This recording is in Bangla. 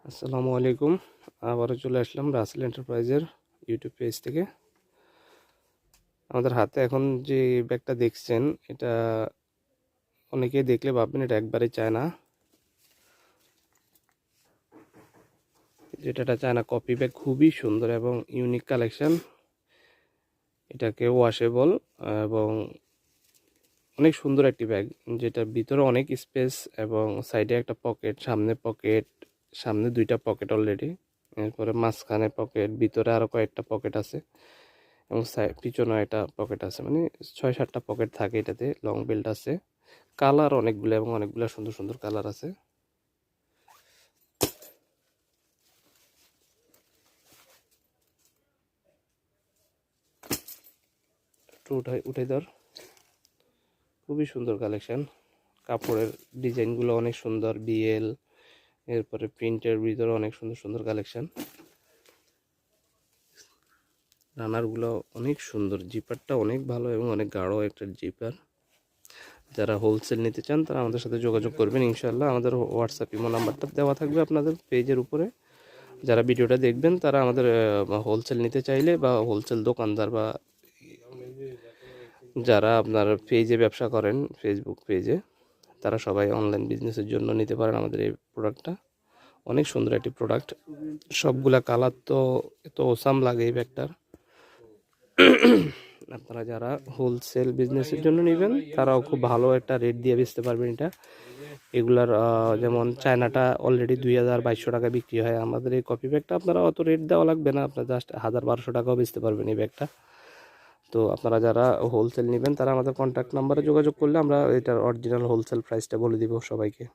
আসসালামু আলাইকুম। আবারও চলে আসলাম রাসেল এন্টারপ্রাইজের ইউটিউব পেজ থেকে। আমাদের হাতে এখন যে ব্যাগটা দেখছেন, এটা অনেকেই দেখলে ভাববেন এটা একবারে চায়না, যেটা চায়না কপি ব্যাগ। খুবই সুন্দর এবং ইউনিক কালেকশন। এটাকে ওয়াশেবল এবং অনেক সুন্দর একটি ব্যাগ, যেটার ভিতরে অনেক স্পেস এবং সাইডে একটা পকেট, সামনে দুইটা পকেট অলরেডি, এরপরে মাঝখানে পকেট, ভিতরে আরও কয়েকটা পকেট আছে এবং পিছনে একটা পকেট আছে, মানে 6-7টা পকেট থাকে এটাতে। লং বেল্ট আছে, কালার অনেকগুলো এবং অনেকগুলো সুন্দর সুন্দর কালার আছে। একটু উঠাই ধর। খুবই সুন্দর কালেকশন। কাপড়ের ডিজাইনগুলো অনেক সুন্দর, বিএল, এরপরে প্রিন্টের ভিতরে অনেক সুন্দর সুন্দর কালেকশন। রানারগুলো অনেক সুন্দর, জিপারটা অনেক ভালো এবং অনেক গাঢ় একটা জিপার। যারা হোলসেল নিতে চান তারা আমাদের সাথে যোগাযোগ করবেন ইনশাল্লাহ। আমাদের হোয়াটসঅ্যাপ ইমো নাম্বারটা দেওয়া থাকবে আপনাদের পেজের উপরে। যারা ভিডিওটা দেখবেন তারা আমাদের হোলসেল নিতে চাইলে, বা হোলসেল দোকানদার, বা যারা আপনার পেজে ব্যবসা করেন ফেসবুক পেজে, তারা সবাই অনলাইন বিজনেসের জন্য নিতে পারেন আমাদের এই প্রোডাক্টটা। অনেক সুন্দর একটি প্রোডাক্ট। সবগুলা কালার তো এত ওসাম লাগে এই ব্যাগটার। আপনারা যারা হোলসেল বিজনেসের জন্য নেবেন তারাও খুব ভালো একটা রেট দিয়ে বেচতে পারবেন এটা। এগুলার যেমন চায়নাটা অলরেডি 2200 টাকা বিক্রি হয়। আমাদের এই কপি ব্যাগটা আপনারা অত রেট দেওয়া লাগবে না, আপনার জাস্ট 1200 টাকাও বেচতে পারবেন এই ব্যাগটা। তো আপনারা যারা হোলসেল নেবেন তারা আমাদের কন্ট্যাক্ট নাম্বারে যোগাযোগ করলে আমরা এটার অরিজিনাল হোলসেল প্রাইসটা বলে দিব সবাইকে।